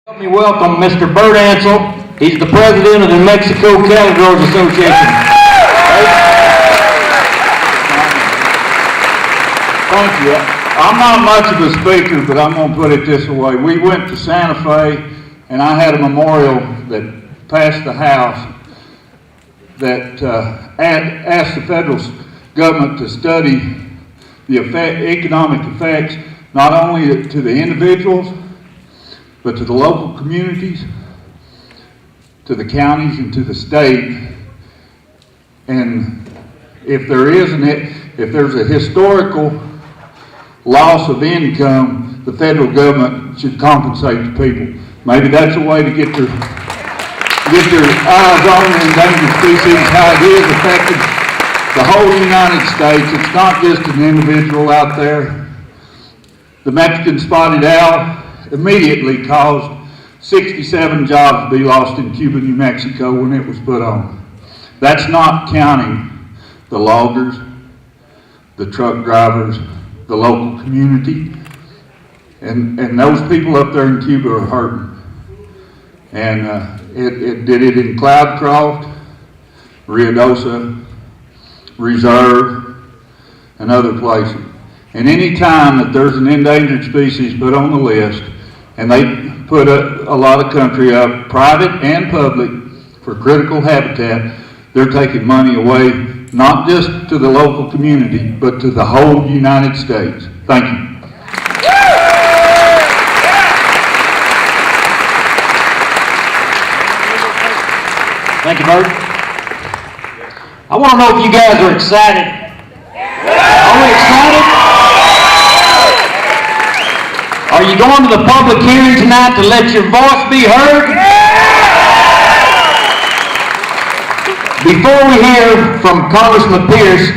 Help me welcome Mr. Bert Ansel. He's the president of the New Mexico Cattle Growers Association. Thank you. I'm not much of a speaker, but I'm going to put it this way. We went to Santa Fe, and I had a memorial that passed the House that asked the federal government to study the economic effects, not only to the individuals, but to the local communities, to the counties, and to the state. And if there's a historical loss of income, the federal government should compensate the people. Maybe that's a way to get their eyes on the endangered species, how it is affecting the whole United States. It's not just an individual out there. The Mexican spotted owl immediately caused 67 jobs to be lost in Cuba, New Mexico when it was put on. That's not counting the loggers, the truck drivers, the local community, and those people up there in Cuba are hurting. And it did it in Cloudcroft, Ruidoso, Reserve, and other places. And any time that there's an endangered species put on the list, and they put a lot of country up, private and public, for critical habitat, they're taking money away, not just to the local community, but to the whole United States. Thank you. Thank you, Bert. I want to know if you guys are excited. Are we excited? Are you going to the public hearing tonight to let your voice be heard? Before we hear from Congressman Pierce,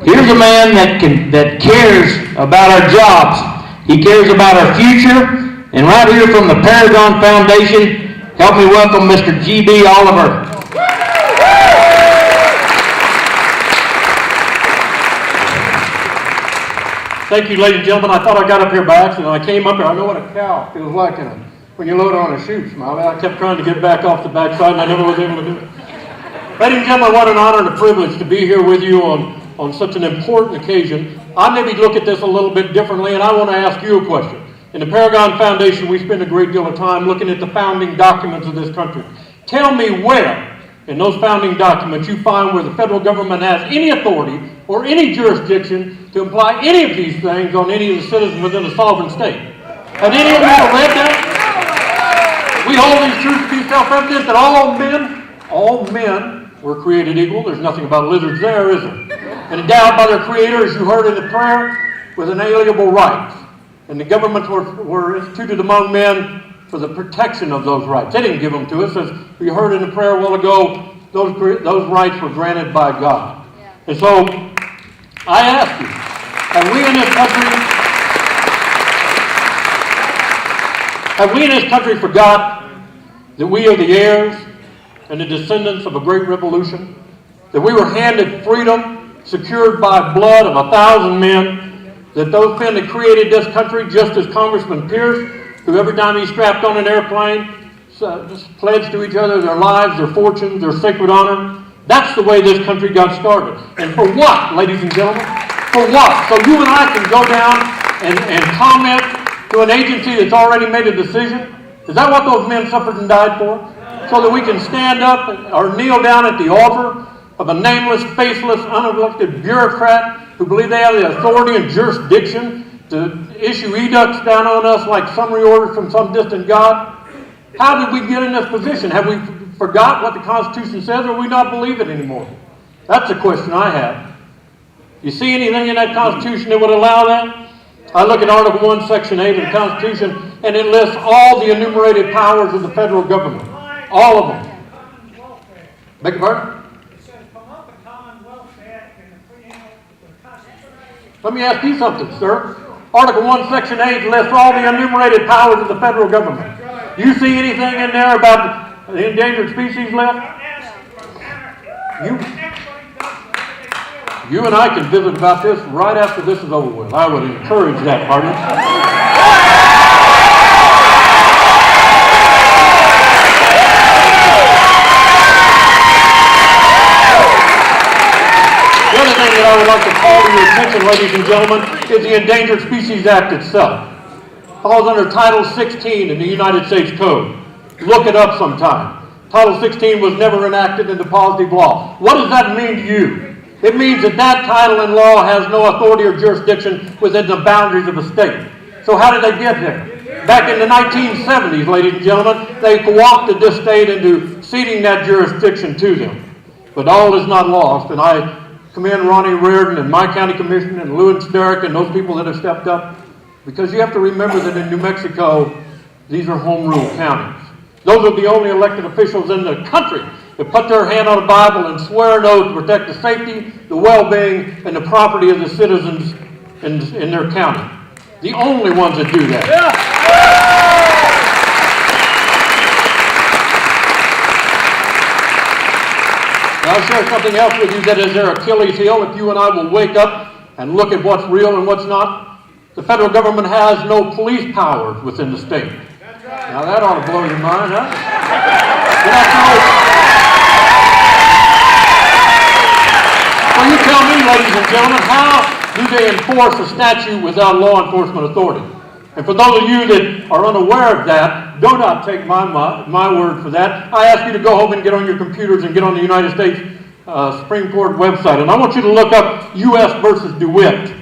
here's a man that cares about our jobs. He cares about our future. And right here from the Paragon Foundation, help me welcome Mr. G.B. Oliver. Thank you, ladies and gentlemen. I thought I got up here by accident. I came up here. I know what a cow feels like when you load on a chute, Smiley. I kept trying to get back off the backside, and I never was able to do it. Ladies and gentlemen, what an honor and a privilege to be here with you on such an important occasion. I maybe look at this a little bit differently, and I want to ask you a question. In the Paragon Foundation, we spend a great deal of time looking at the founding documents of this country. Tell me where in those founding documents you find where the federal government has any authority or any jurisdiction to imply any of these things on any of the citizens within a sovereign state. Have any of you ever read that? We hold these truths to be self-evident that all men were created equal. There's nothing about lizards there, is there? And endowed by their creator, as you heard in the prayer, with inalienable rights. And the governments were instituted among men for the protection of those rights. They didn't give them to us. As we heard in the prayer a while ago, those rights were granted by God. And so, I ask you, have we in this country forgot that we are the heirs and the descendants of a great revolution? That we were handed freedom secured by blood of 1,000 men? That those men that created this country, just as Congressman Pierce, who every time he strapped on an airplane, just pledged to each other their lives, their fortunes, their sacred honor. That's the way this country got started. And for what, ladies and gentlemen? For what? So you and I can go down and comment to an agency that's already made a decision? Is that what those men suffered and died for? So that we can stand up or kneel down at the altar of a nameless, faceless, unelected bureaucrat who believe they have the authority and jurisdiction to issue edicts down on us like summary orders from some distant God? How did we get in this position? Have we forgot what the Constitution says, or we not believe it anymore? That's a question I have. You see anything in that Constitution that would allow that? I look at Article 1, Section 8 of the Constitution, and it lists all the enumerated powers of the federal government. All of them. Beg your pardon? Let me ask you something, sir. Article 1, Section 8 lists all the enumerated powers of the federal government. You see anything in there about the endangered species list? You and I can visit about this right after this is over with. I would encourage that, partner. I would like to call to your attention, ladies and gentlemen, is the Endangered Species Act itself. It falls under Title 16 in the United States Code. Look it up sometime. Title 16 was never enacted into positive law. What does that mean to you? It means that that title in law has no authority or jurisdiction within the boundaries of a state. So how did they get there? Back in the 1970s, ladies and gentlemen, they co-opted this state into ceding that jurisdiction to them. But all is not lost, and I commend Ronnie Reardon and my county commission and Lewis Derrick and those people that have stepped up, because you have to remember that in New Mexico, these are home rule counties. Those are the only elected officials in the country that put their hand on a Bible and swear an oath to protect the safety, the well-being, and the property of the citizens in their county. The only ones that do that. Now, I'll share something else with you that is their Achilles heel. If you and I will wake up and look at what's real and what's not, the federal government has no police powers within the state. Now that ought to blow your mind, huh? Well, you tell me, ladies and gentlemen, how do they enforce a statute without law enforcement authority? And for those of you that are unaware of that, do not take my word for that. I ask you to go home and get on your computers and get on the United States Supreme Court website. And I want you to look up U.S. versus DeWitt,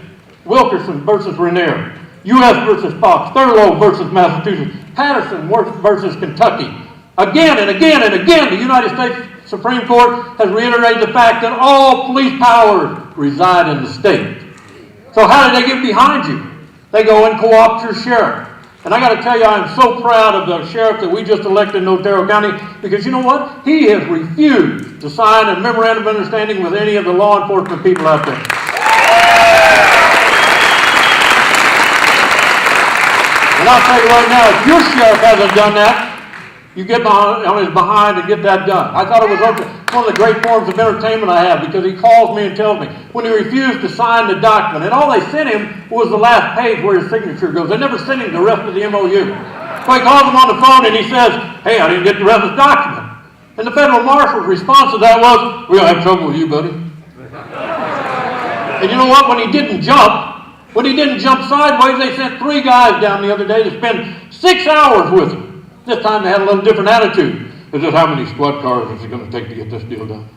Wilkerson versus Rainier, U.S. versus Fox, Thurlow versus Massachusetts, Patterson versus Kentucky. Again and again and again, the United States Supreme Court has reiterated the fact that all police powers reside in the state. So how did they get behind you? They go and co-opt your sheriff. And I got to tell you, I am so proud of the sheriff that we just elected in Otero County, because you know what? He has refused to sign a memorandum of understanding with any of the law enforcement people out there. And I'll tell you right now, if your sheriff hasn't done that, you get on his behind and get that done. I thought it was one of the great forms of entertainment I have, because he calls me and tells me when he refused to sign the document. And all they sent him was the last page where his signature goes. They never sent him the rest of the MOU. So he calls him on the phone and he says, "Hey, I didn't get the rest of the document." And the federal marshal's response to that was, "We'll have trouble with you, buddy." And you know what? When he didn't jump sideways, they sent 3 guys down the other day to spend 6 hours with him. This time they had a little different attitude. They said, "How many squad cars is it going to take to get this deal done?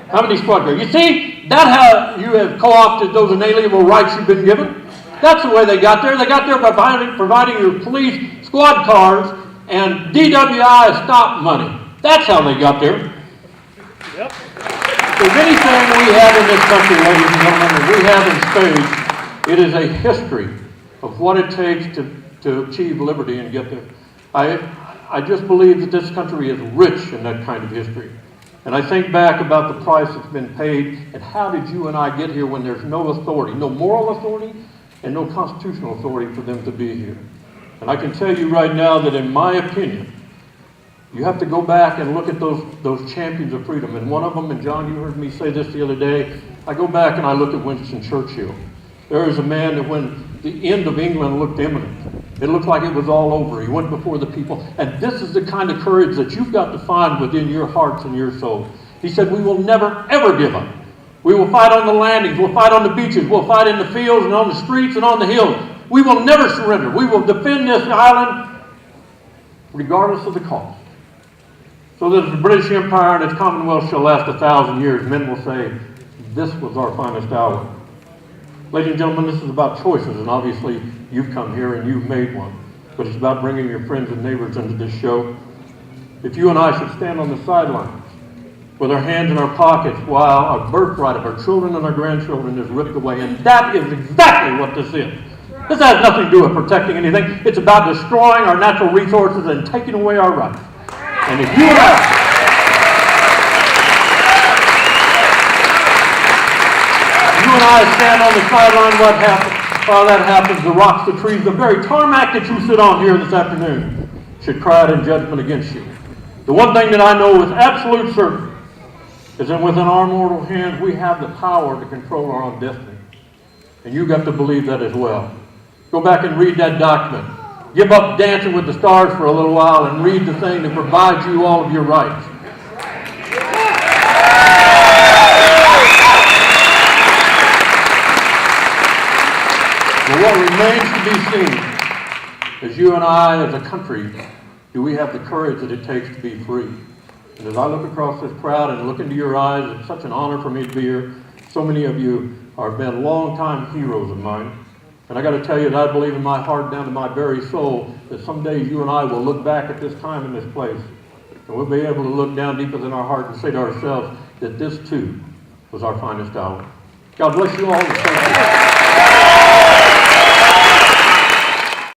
How many squad cars?" You see, that's how you have co-opted those inalienable rights you've been given. That's the way they got there. They got there by providing your police squad cars and DWI stop money. That's how they got there. Yep. If there's anything we have in this country, ladies and gentlemen, that we have in spades, it is a history of what it takes to achieve liberty and get there. I just believe that this country is rich in that kind of history. And I think back about the price that's been paid, and how did you and I get here when there's no authority, no moral authority, and no constitutional authority for them to be here. And I can tell you right now that in my opinion, you have to go back and look at those champions of freedom. And one of them, and John, you heard me say this the other day, I go back and I look at Winston Churchill. There is a man that when the end of England looked imminent, it looked like it was all over. He went before the people. And this is the kind of courage that you've got to find within your hearts and your soul. He said, "We will never, ever give up. We will fight on the landings. We'll fight on the beaches. We'll fight in the fields and on the streets and on the hills. We will never surrender. We will defend this island regardless of the cost." So that the British Empire and its Commonwealth shall last 1,000 years, men will say, "This was our finest hour." Ladies and gentlemen, this is about choices, and obviously you've come here and you've made one. But it's about bringing your friends and neighbors into this show. If you and I should stand on the sidelines with our hands in our pockets while our birthright of our children and our grandchildren is ripped away, and that is exactly what this is. This has nothing to do with protecting anything. It's about destroying our natural resources and taking away our rights. And if you and I stand on the sideline, what happens? While that happens, the rocks, the trees, the very tarmac that you sit on here this afternoon should cry out in judgment against you. The one thing that I know with absolute certainty is that within our mortal hands we have the power to control our own destiny. And you've got to believe that as well. Go back and read that document. Give up dancing with the stars for a little while and read the thing that provides you all of your rights. But what remains to be seen is you and I, as a country, do we have the courage that it takes to be free? And as I look across this crowd and look into your eyes, it's such an honor for me to be here. So many of you have been longtime heroes of mine. And I got to tell you that I believe in my heart, down to my very soul, that someday you and I will look back at this time in this place, and we'll be able to look down deep within our heart and say to ourselves that this too was our finest hour. God bless you all. And thank you.